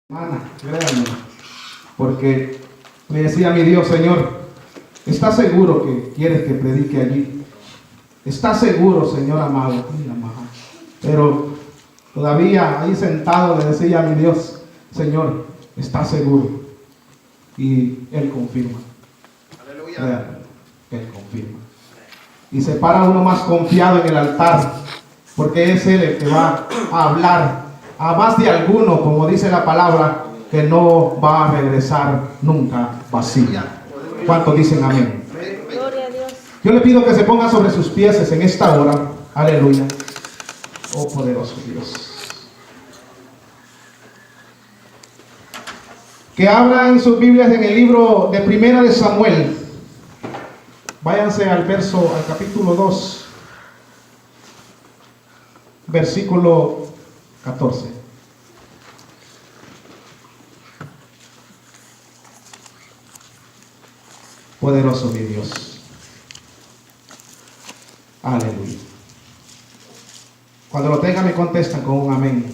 Hermana, créanme, porque le decía a mi Dios, Señor, ¿estás seguro que quieres que predique allí? ¿Estás seguro, Señor amado? Pero todavía ahí sentado le decía a mi Dios, Señor, ¿estás seguro? Y Él confirma. Aleluya. Créanme, Él confirma. Y se para uno más confiado en el altar, porque es Él el que va a hablar a más de alguno, como dice la palabra, que no va a regresar nunca vacío. ¿Cuántos dicen amén? Gloria a Dios. Yo le pido que se ponga sobre sus pies en esta hora. Aleluya. Oh poderoso Dios. Que abran sus Biblias en el libro de Primera de Samuel. Váyanse al capítulo 2, versículo 14. Poderoso mi Dios. Aleluya. Cuando lo tengan me contestan con un amén.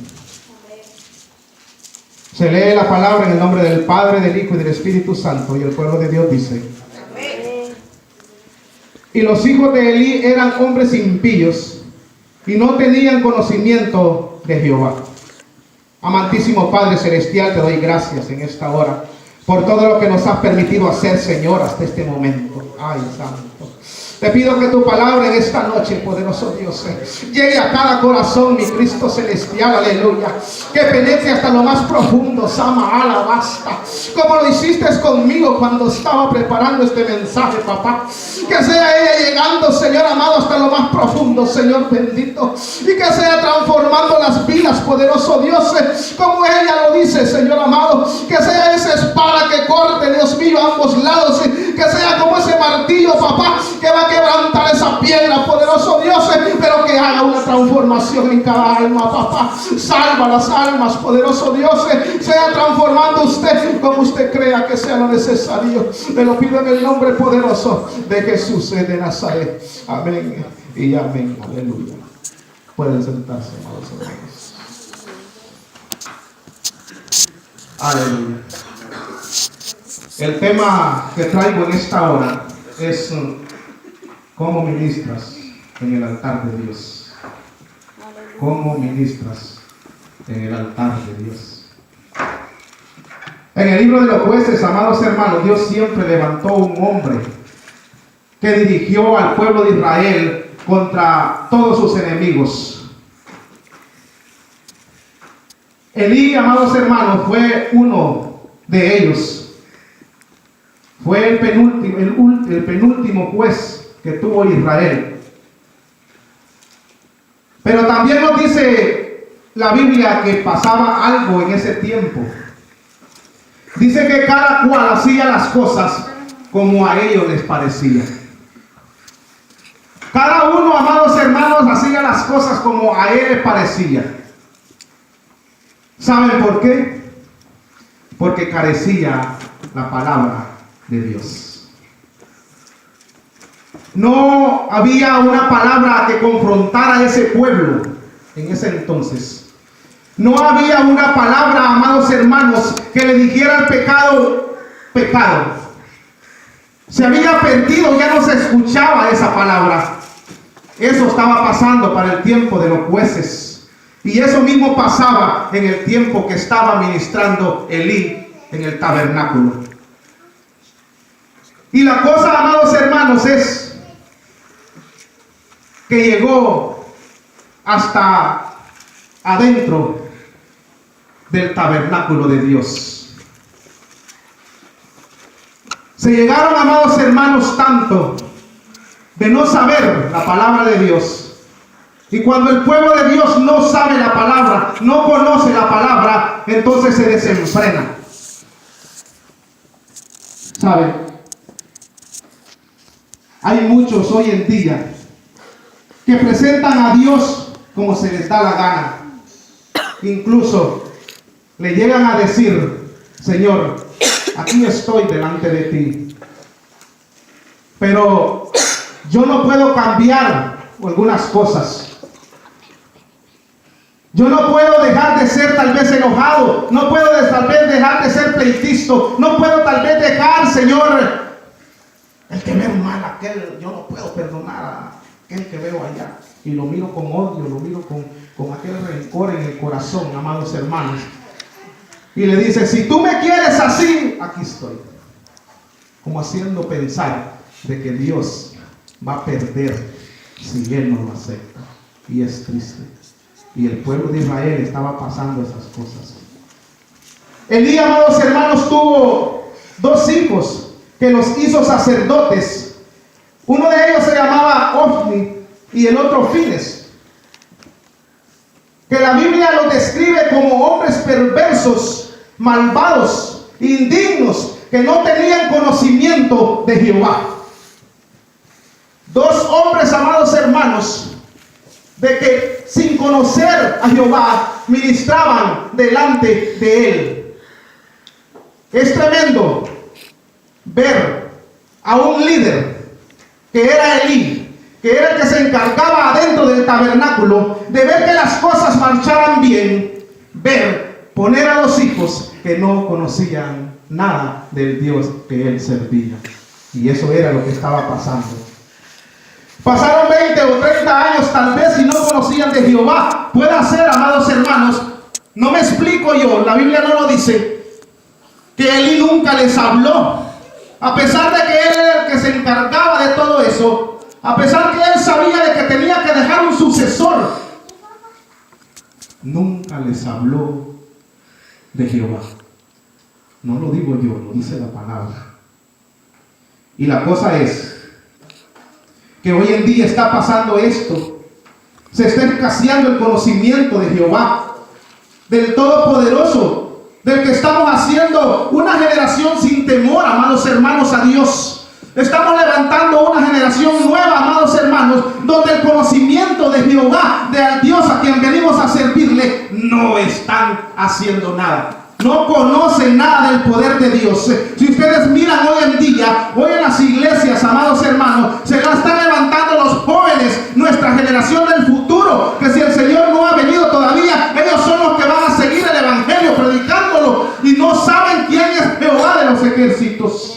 Se lee la palabra en el nombre del Padre, del Hijo y del Espíritu Santo, y el pueblo de Dios dice: Amén. y los hijos de Elí eran hombres impíos y no tenían conocimiento de Jehová. Amantísimo Padre Celestial, te doy gracias en esta hora por todo lo que nos has permitido hacer, Señor, hasta este momento. Ay, Santo. Te pido que tu palabra en esta noche, poderoso Dios, llegue a cada corazón, mi Cristo celestial, aleluya. Que penetre hasta lo más profundo, Sama, alabasta. Como lo hiciste conmigo cuando estaba preparando este mensaje, papá. Que sea ella llegando, Señor amado, hasta lo más profundo, Señor bendito. Y que sea transformando las vidas, poderoso Dios, como ella lo dice, Señor amado. Que sea esa espada que corte, Dios mío, a ambos lados. Que sea como ese martillo, papá, que va a quebrantar esa piedra, poderoso Dios, pero que haga una transformación en cada alma, papá. Salva las almas, poderoso Dios, sea transformando usted como usted crea que sea lo necesario. Me lo pido en el nombre poderoso de Jesús de Nazaret. Amén y amén. Aleluya. Pueden sentarse, amados hermanos. Aleluya. El tema que traigo en esta hora es cómo ministras en el altar de Dios. Cómo ministras en el altar de Dios. En el libro de los jueces, amados hermanos, Dios siempre levantó un hombre que dirigió al pueblo de Israel contra todos sus enemigos. Elí, amados hermanos, fue uno de ellos. Fue el penúltimo juez que tuvo Israel. Pero también nos dice la Biblia que pasaba algo en ese tiempo. Dice que cada cual hacía las cosas como a ellos les parecía. Cada uno, amados hermanos, hacía las cosas como a él les parecía. ¿Saben por qué? Porque carecía la palabra de Dios. No había una palabra que confrontara a ese pueblo en ese entonces. No había una palabra, amados hermanos, que le dijera al pecado, pecado. Se había perdido, ya no se escuchaba esa palabra. Eso estaba pasando para el tiempo de los jueces. Y eso mismo pasaba en el tiempo que estaba ministrando Elí en el tabernáculo. Y la cosa, amados hermanos, es que llegó hasta adentro del tabernáculo de Dios. Se llegaron, amados hermanos, tanto de no saber la palabra de Dios. Y cuando el pueblo de Dios no sabe la palabra, no conoce la palabra, entonces se desenfrena. ¿Saben? Hay muchos hoy en día que presentan a Dios como se les da la gana. Incluso le llegan a decir: Señor, aquí estoy delante de ti, pero yo no puedo cambiar algunas cosas. Yo no puedo dejar de ser tal vez enojado, no puedo tal vez dejar de ser pleitisto, no puedo tal vez dejar, Señor, el que ver mal a aquel. Yo no puedo perdonar a aquel que veo allá y lo miro con odio, lo miro con aquel rencor en el corazón, amados hermanos. Y le dice, si tú me quieres así, aquí estoy. Como haciendo pensar de que Dios va a perder si Él no lo acepta. Y es triste. Y el pueblo de Israel estaba pasando esas cosas. Elí, amados hermanos, tuvo 2 hijos que los hizo sacerdotes. Uno de ellos se llamaba Ofni y el otro Fines, que la Biblia los describe como hombres perversos, malvados, indignos, que no tenían conocimiento de Jehová. 2 hombres, amados hermanos, de que sin conocer a Jehová ministraban delante de Él. Es tremendo ver a un líder que era Elí, que era el que se encargaba adentro del tabernáculo de ver que las cosas marcharan bien, poner a los hijos que no conocían nada del Dios que él servía. Y eso era lo que estaba pasando. Pasaron 20 o 30 años tal vez y no conocían de Jehová. Puede ser, amados hermanos, no me explico yo, la Biblia no lo dice, que Elí nunca les habló. A pesar de que él era el que se encargaba de todo eso, a pesar que él sabía de que tenía que dejar un sucesor, nunca les habló de Jehová. No lo digo yo, lo dice la palabra. Y la cosa es que hoy en día está pasando esto. Se está escaseando el conocimiento de Jehová, del Todopoderoso, del que estamos haciendo una generación sin temor, amados hermanos, a Dios. Estamos levantando una generación nueva, amados hermanos, donde el conocimiento de Jehová, de Dios a quien venimos a servirle, no están haciendo nada. No conocen nada del poder de Dios. Si ustedes miran hoy en día, hoy en las iglesias, amados hermanos, se la están levantando los jóvenes, nuestra generación del futuro, que si el Señor no ha venido todavía, ellos son los que van a seguir el evangelio predicándolo y no saben quién es Jehová de los ejércitos.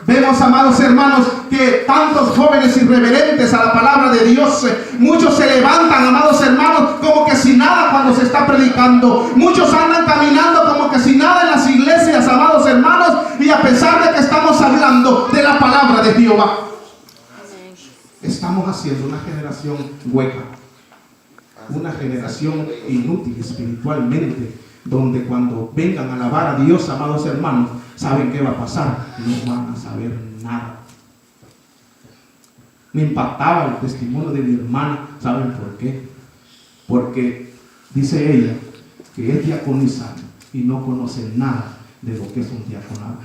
Vemos, amados hermanos, que tantos jóvenes irreverentes a la palabra de Dios, muchos se levantan, amados hermanos, como que si nada cuando se está predicando. Muchos andan caminando como que si nada en las iglesias, amados hermanos, y a pesar de que estamos hablando de la palabra de Jehová, estamos haciendo una generación hueca, una generación inútil espiritualmente, donde cuando vengan a alabar a Dios, amados hermanos, ¿saben qué va a pasar? No van a saber nada. Me impactaba el testimonio de mi hermana. ¿Saben por qué? Porque dice ella que es diaconisa y no conoce nada de lo que es un diaconado.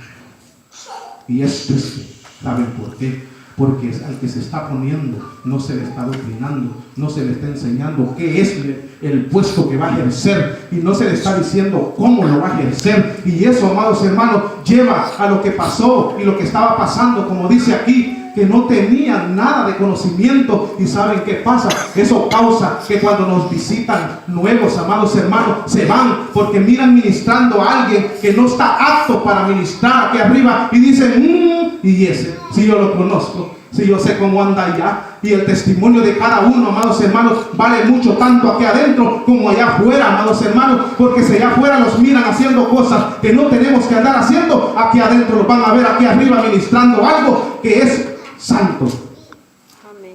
Y es triste. ¿Saben por qué? Porque al que se está poniendo no se le está doctrinando, no se le está enseñando qué es el puesto que va a ejercer, y no se le está diciendo cómo lo va a ejercer. Y eso, amados hermanos, lleva a lo que pasó y lo que estaba pasando, como dice aquí, que no tenían nada de conocimiento. ¿Y saben qué pasa? Eso causa que cuando nos visitan nuevos, amados hermanos, se van porque miran ministrando a alguien que no está apto para ministrar aquí arriba y dicen, y ese, si yo lo conozco, si yo sé cómo anda allá. Y el testimonio de cada uno, amados hermanos, vale mucho tanto aquí adentro como allá afuera, amados hermanos, porque si allá afuera los miran haciendo cosas que no tenemos que andar haciendo, aquí adentro los van a ver aquí arriba ministrando algo que es santo,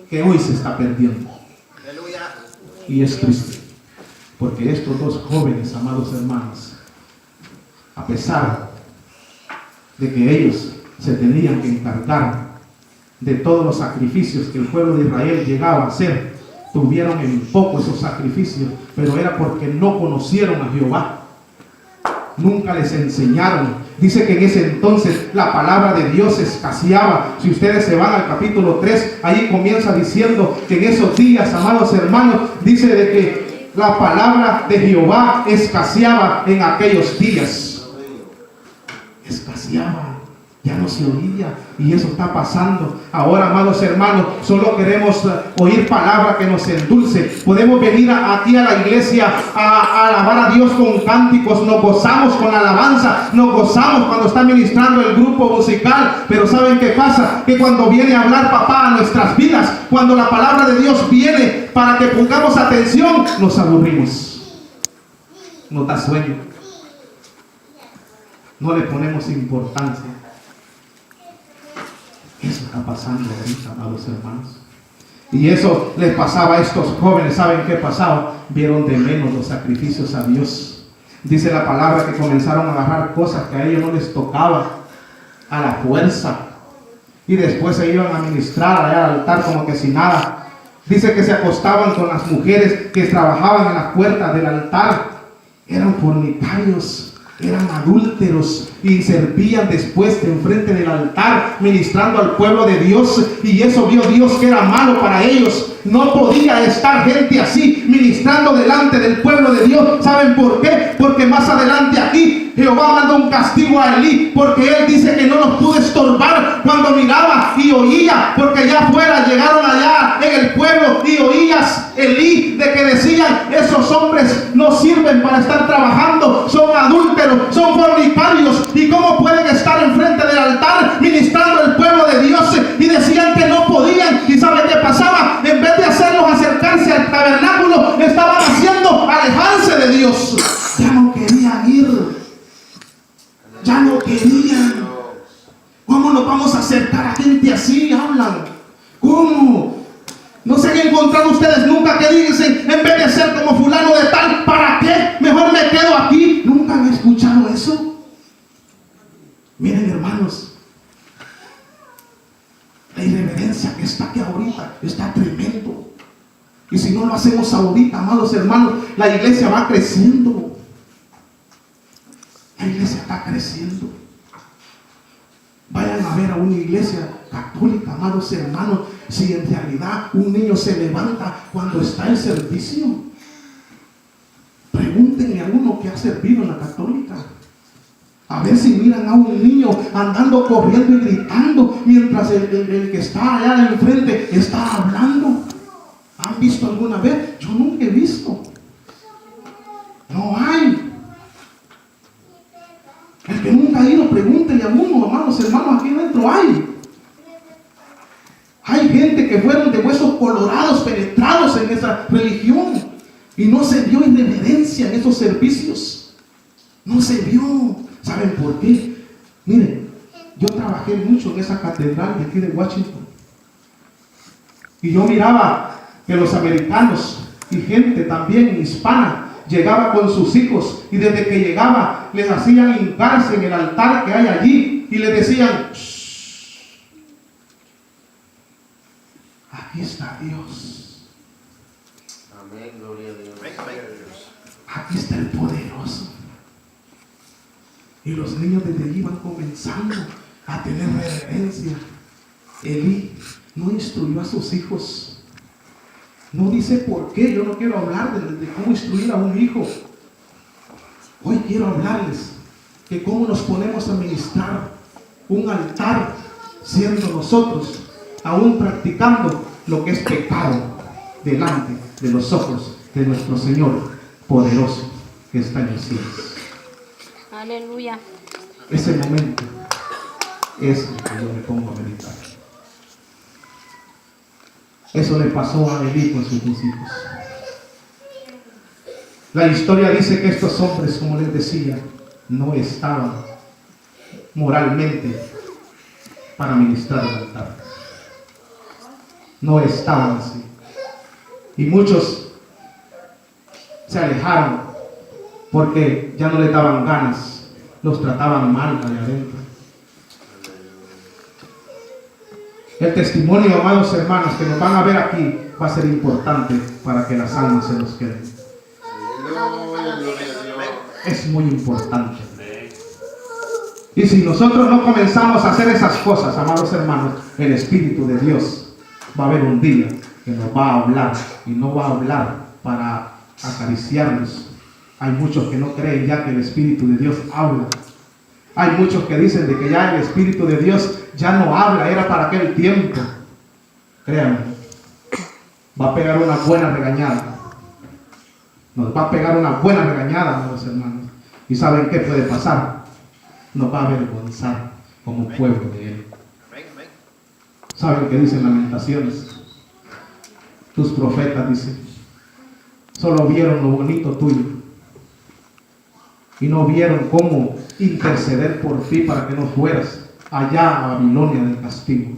que hoy se está perdiendo. Y es triste, porque estos 2 jóvenes, amados hermanos, a pesar de que ellos se tenían que encargar de todos los sacrificios que el pueblo de Israel llegaba a hacer, tuvieron en poco esos sacrificios, pero era porque no conocieron a Jehová. Nunca les enseñaron. Dice que en ese entonces la palabra de Dios escaseaba. Si ustedes se van al capítulo 3, ahí comienza diciendo que en esos días, amados hermanos, dice de que la palabra de Jehová escaseaba en aquellos días. Escaseaba. Ya no se oía, y eso está pasando. Ahora, amados hermanos, solo queremos oír palabra que nos endulce. Podemos venir aquí a la iglesia a alabar a Dios con cánticos, nos gozamos con alabanza, nos gozamos cuando está ministrando el grupo musical. Pero ¿saben qué pasa? Que cuando viene a hablar papá a nuestras vidas, cuando la palabra de Dios viene para que pongamos atención, nos aburrimos, nos da sueño, no le ponemos importancia. Eso está pasando ahorita, amados hermanos. Y eso les pasaba a estos jóvenes. ¿Saben qué pasaba? Vieron de menos los sacrificios a Dios. Dice la palabra que comenzaron a agarrar cosas que a ellos no les tocaba, a la fuerza. Y después se iban a ministrar allá al altar como que sin nada. Dice que se acostaban con las mujeres que trabajaban en la puerta del altar. Eran fornicarios, eran adúlteros y servían después enfrente del altar ministrando al pueblo de Dios, y eso vio Dios que era malo para ellos. No podía estar gente así ministrando delante del pueblo de Dios. ¿Saben por qué? Porque más adelante aquí Jehová mandó un castigo a Elí, porque él dice que no los pudo estorbar cuando miraba y oía, porque allá afuera llegaron allá en el pueblo y oías Elí de que decían: esos hombres no sirven para estar trabajando, son adúlteros, son fornicarios, y cómo pueden estar enfrente del altar ministrando al pueblo de Dios. Y decían que no podían. ¿Y sabe qué pasaba? En vez de hacerlos acercarse al tabernáculo, estaban haciendo alejarse de Dios. Ya no querían ir, ya no querían. ¿Cómo nos vamos a acercar a gente así? Hablan. ¿Cómo? ¿No se han encontrado ustedes nunca que dicen: en vez de ser como fulano de tal, ¿para qué? Mejor me quedo aquí. ¿Nunca han escuchado eso? Miren, hermanos, la irreverencia que está aquí ahorita está tremendo. Y si no lo hacemos ahorita, amados hermanos, la iglesia va creciendo. La iglesia está creciendo. Vayan a ver a una iglesia católica, amados hermanos, si en realidad un niño se levanta cuando está en servicio. Pregúntenle a uno que ha servido en la católica, a ver si miran a un niño andando, corriendo y gritando mientras el que está allá en el frente está hablando. ¿Han visto alguna vez? Yo nunca he visto. No hay. El que nunca ha ido, pregúntele a uno, amados hermanos, aquí dentro hay. Hay gente que fueron de huesos colorados, penetrados en esa religión, y no se vio irreverencia en esos servicios. No se vio. ¿Saben por qué? Miren, yo trabajé mucho en esa catedral de aquí de Washington, y yo miraba que los americanos y gente también hispana llegaba con sus hijos, y desde que llegaba les hacían hincarse en el altar que hay allí y les decían: shh, aquí está Dios. Amén, gloria a Dios. Aquí está el poderoso. Y los niños desde allí van comenzando a tener reverencia. Elí no instruyó a sus hijos. No dice por qué. Yo no quiero hablar de cómo instruir a un hijo. Hoy quiero hablarles que cómo nos ponemos a ministrar un altar, siendo nosotros aún practicando lo que es pecado delante de los ojos de nuestro Señor poderoso que está en los cielos. Aleluya. Ese momento es el que yo me pongo a meditar. Eso le pasó a Elí con sus dos hijos. La historia dice que estos hombres, como les decía, no estaban moralmente para ministrar el altar. No estaban así. Y muchos se alejaron porque ya no les daban ganas, los trataban mal allá adentro. El testimonio, amados hermanos, que nos van a ver aquí va a ser importante para que las almas se nos queden. Es muy importante. Y si nosotros no comenzamos a hacer esas cosas, amados hermanos, el Espíritu de Dios va a haber un día que nos va a hablar, y no va a hablar para acariciarnos. Hay muchos que no creen ya que el Espíritu de Dios habla. Hay muchos que dicen de que ya el Espíritu de Dios ya no habla, era para aquel tiempo. Créanme, va a pegar una buena regañada. Nos va a pegar una buena regañada, amados hermanos. ¿Y saben qué puede pasar? Nos va a avergonzar como pueblo de Él. ¿Saben qué dicen Lamentaciones? Tus profetas, dicen, solo vieron lo bonito tuyo y no vieron cómo interceder por ti para que no fueras allá a Babilonia del castigo.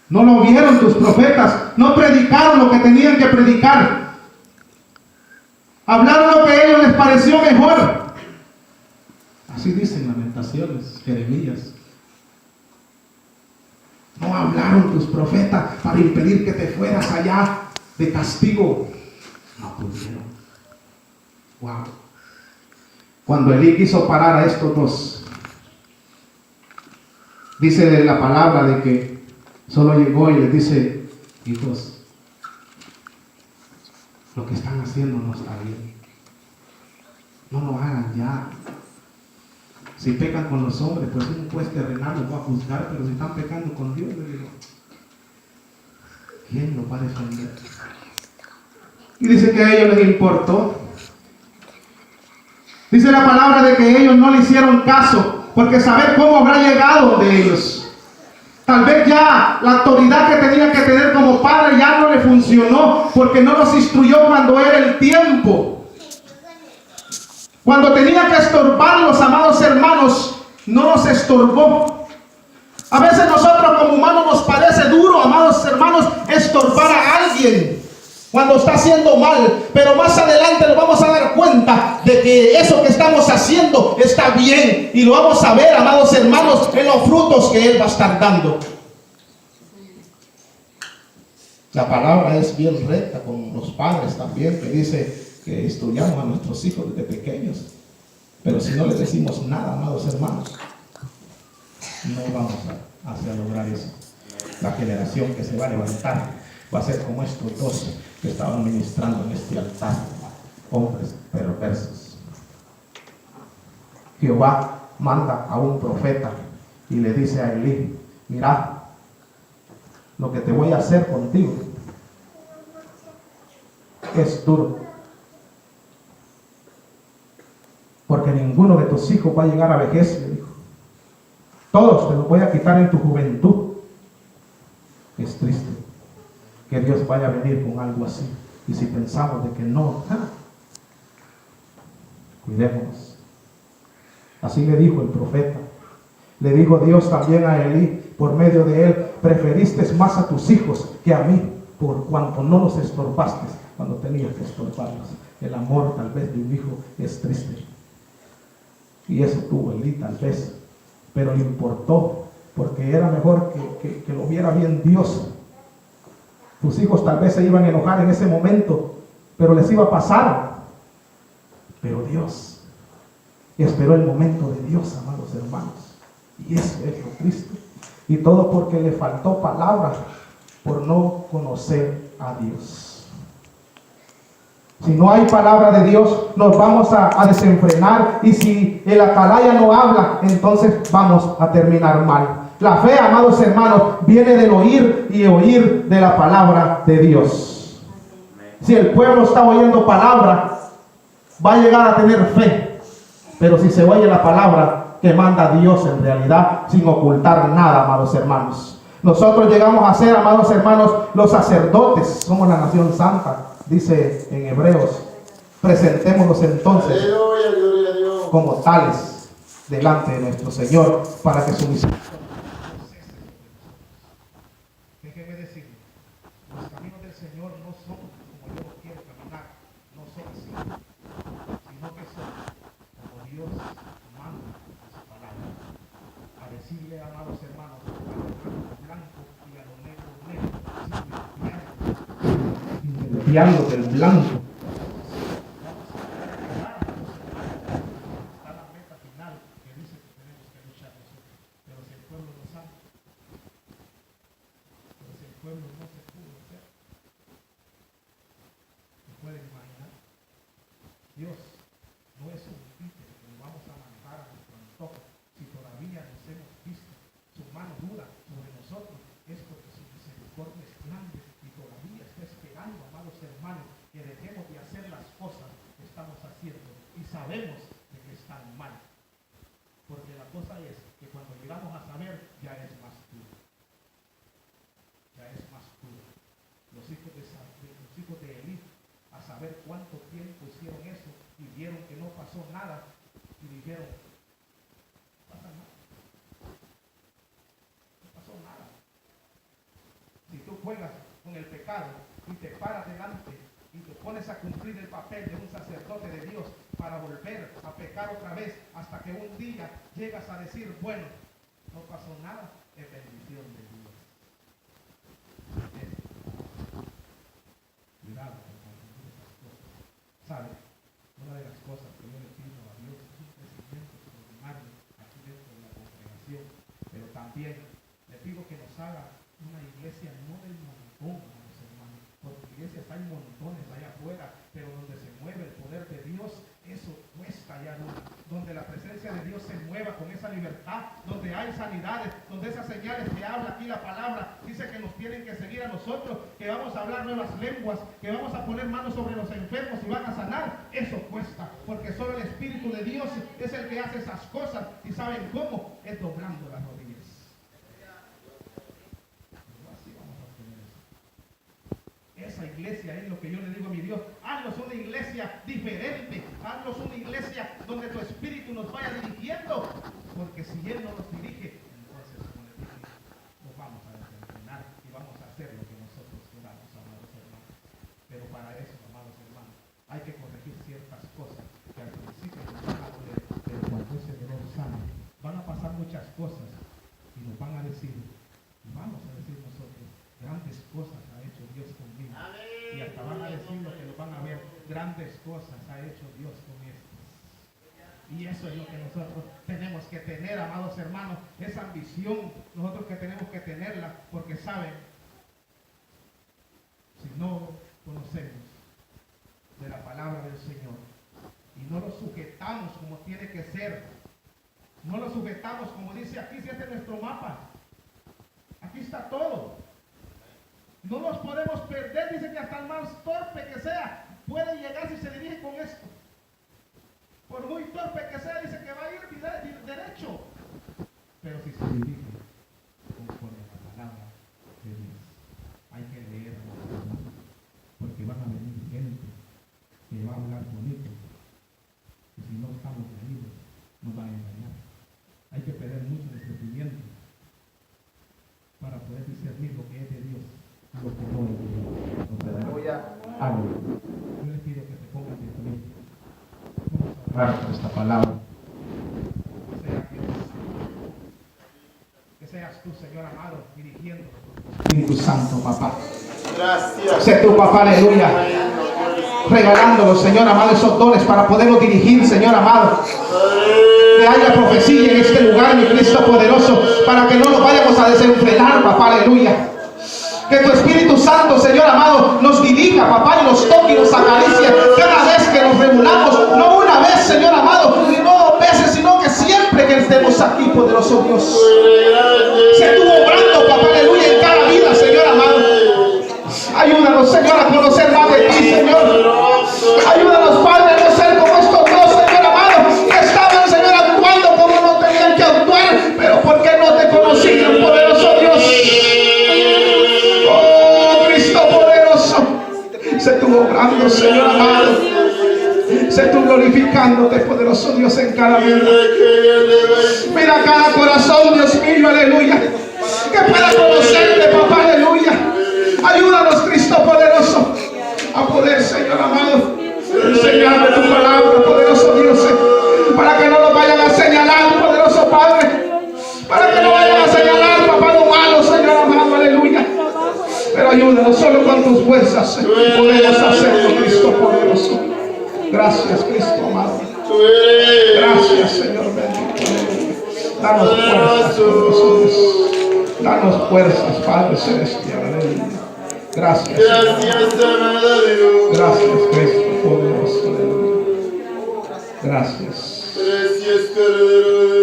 No lo vieron tus profetas, no predicaron lo que tenían que predicar. Hablaron lo que a ellos les pareció mejor. Así dicen Lamentaciones, Jeremías. No hablaron tus profetas para impedir que te fueras allá de castigo. No pudieron. Wow. Cuando Elí quiso parar a estos dos, dice la palabra de que solo llegó y les dice: hijos, lo que están haciendo no está bien. No lo hagan ya. Si pecan con los hombres, pues un juez terrenal los va a juzgar, pero si están pecando con Dios, le digo, ¿quién los va a defender? Y dice que a ellos les importó. Dice la palabra de que ellos no le hicieron caso, porque saber cómo habrá llegado de ellos. Tal vez ya la autoridad que tenían que tener como padre ya no le funcionó, porque no los instruyó cuando era el tiempo. Cuando tenía que estorbarlos, amados hermanos, no los estorbó. A veces nosotros como humanos nos parece duro, amados hermanos, estorbar a alguien cuando está haciendo mal, pero más adelante nos vamos a dar cuenta de que eso que estamos haciendo está bien, y lo vamos a ver, amados hermanos, en los frutos que Él va a estar dando. La palabra es bien recta con los padres también, que dice que estudiamos a nuestros hijos desde pequeños, pero si no les decimos nada, amados hermanos, no vamos a lograr eso. La generación que se va a levantar va a ser como estos dos que estaban ministrando en este altar, hombres perversos. Jehová manda a un profeta y le dice a Elí: mira, lo que te voy a hacer contigo es duro, porque ninguno de tus hijos va a llegar a vejez, le dijo. Todos te los voy a quitar en tu juventud. Es triste que Dios vaya a venir con algo así. Y si pensamos de que no, cuidémonos. Así le dijo el profeta. Le dijo Dios también a Elí, por medio de él: preferiste más a tus hijos que a mí, por cuanto no los estorbaste cuando tenías que estorbarlos. El amor tal vez de un hijo es triste. Y eso tuvo Elí tal vez, pero le importó, porque era mejor que lo viera bien Dios. Tus hijos tal vez se iban a enojar en ese momento, pero les iba a pasar. Pero Dios esperó el momento de Dios, amados hermanos. Y eso es lo triste. Y todo porque le faltó palabra, por no conocer a Dios. Si no hay palabra de Dios, nos vamos a desenfrenar, y si el atalaya no habla, entonces vamos a terminar mal. La fe, amados hermanos, viene del oír, y oír de la palabra de Dios. Si el pueblo está oyendo palabra, va a llegar a tener fe. Pero si se oye la palabra que manda Dios en realidad, sin ocultar nada, amados hermanos. Nosotros llegamos a ser, amados hermanos, los sacerdotes. Somos la nación santa. Dice en Hebreos: presentémonos entonces como tales delante de nuestro Señor, para que su misericordia. Déjeme decirle, los caminos del Señor no son como yo quiero caminar, no son así, sino que son como Dios manda en su palabra. A decirle, amados hermanos, a lo blanco blanco y a lo negro negro, limpiando del blanco. Está la meta final que dice que tenemos que luchar nosotros. Pero si el pueblo no sabe, pero si el pueblo no se pudo hacer, ¿se pueden imaginar? Dios no es un títere que nos vamos a mandar ya es más duro. Ya es más duro. Los hijos de Elí, a saber cuánto tiempo hicieron eso y vieron que no pasó nada y dijeron, no pasa nada. No pasó nada. Si tú juegas con el pecado y te paras delante y te pones a cumplir el papel de un sacerdote de Dios para volver a pecar otra vez hasta que un día llegas a decir, bueno, no pasó nada, es bendición de Dios. Cuidado con esas cosas. ¿Sabe? Una de las cosas que yo le pido a Dios es un crecimiento extraordinario aquí dentro de la congregación, pero también le pido que nos haga una iglesia no del montón, hermanos, porque iglesias hay montones allá afuera, pero donde se mueve el poder de Dios, eso cuesta allá arriba. Donde la presencia de Dios se mueva con esa libertad, donde hay sanidades, donde esas señales que habla aquí la palabra, dice que nos tienen que seguir a nosotros, que vamos a hablar nuevas lenguas, que vamos a poner manos sobre los enfermos y van a sanar. Eso cuesta, porque solo el Espíritu de Dios es el que hace esas cosas. ¿Y saben cómo? Es doblando las rodillas. Esa iglesia es lo que yo le digo a mi Dios, haznos una iglesia diferente, haznos una iglesia donde tu Espíritu nos vaya dirigiendo, porque si Él no nos dirige, entonces, como le dije, nos vamos a desenfrenar y vamos a hacer lo que nosotros queramos, amados hermanos. Pero para eso, amados hermanos, hay que corregir ciertas cosas que al principio nos van a doler, pero cuando ese dolor sane, van a pasar muchas cosas y nos van a decir, y vamos a decir nosotros, grandes cosas ha hecho Dios conmigo. Y hasta van a decir lo que nos van a ver, grandes cosas ha hecho Dios con estos. Y eso es lo que nosotros tenemos que tener, amados hermanos, esa ambición, nosotros que tenemos que tenerla, porque saben, si no conocemos de la palabra del Señor y no lo sujetamos como tiene que ser, no lo sujetamos como dice aquí, si este es nuestro mapa, aquí está todo. No nos podemos perder, dice que hasta el más torpe que sea, puede llegar si se dirige con esto. Por muy torpe que sea, dice que va a ir derecho. Pero si se dirige conforme a la palabra de Dios, hay que leerlo, porque van a venir gente que va a hablar bonito. Y si no estamos leídos, nos van a engañar. Hay que perder mucho discernimiento para poder discernir lo que es de Dios. Lo que no es de Dios. Yo les pido que se pongan de pie. Vamos a orar por esta palabra. Que seas tú, Señor amado, dirigiendo. Espíritu Santo, papá. Gracias. Sé tu papá, aleluya. Regalándonos, Señor amado, esos dones para poderlos dirigir, Señor amado. Que haya profecía en este lugar, mi Cristo poderoso, para que no nos vayamos a desenfrenar, papá, aleluya. Que tu Espíritu Santo, Señor amado, nos dirija, papá, y nos toque y nos acaricie cada vez que nos reunamos. No una vez, Señor amado, ni no 2 veces, sino que siempre que estemos aquí, poderoso Dios. Se estuvo obrando, papá, aleluya, en cada vida, Señor amado. Ayúdanos, Señor, a conocer más de ti, Señor. Ayúdanos, Padre, a no ser como estos dos, Señor amado, que estaban, Señor, actuando como no tenían que actuar, pero porque no te conocían, poderoso Dios. Se estuvo obrando, Señor amado. Se estuvo glorificándote, poderoso Dios, en cada vida. Mira cada corazón, Dios mío, aleluya, que pueda conocerte, papá, aleluya. Ayúdanos, Cristo poderoso, a poder, Señor amado, enseñarle tu palabra, poderoso Dios, para que no nos vayan a señalar, poderoso Padre, para que no vayan a señalar, papá, lo malo, Señor amado, aleluya. Pero ayúdanos, solo con tus fuerzas podemos hacerlo, Cristo poderoso. Gracias, Cristo amado. Gracias, Señor bendito. Danos fuerzas, poderoso Dios. Danos fuerzas, Padre celestial, aleluya. Gracias, gracias, Cristo poderoso, aleluya. Gracias.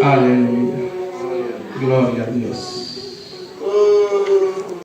Aleluya. Gloria a Dios.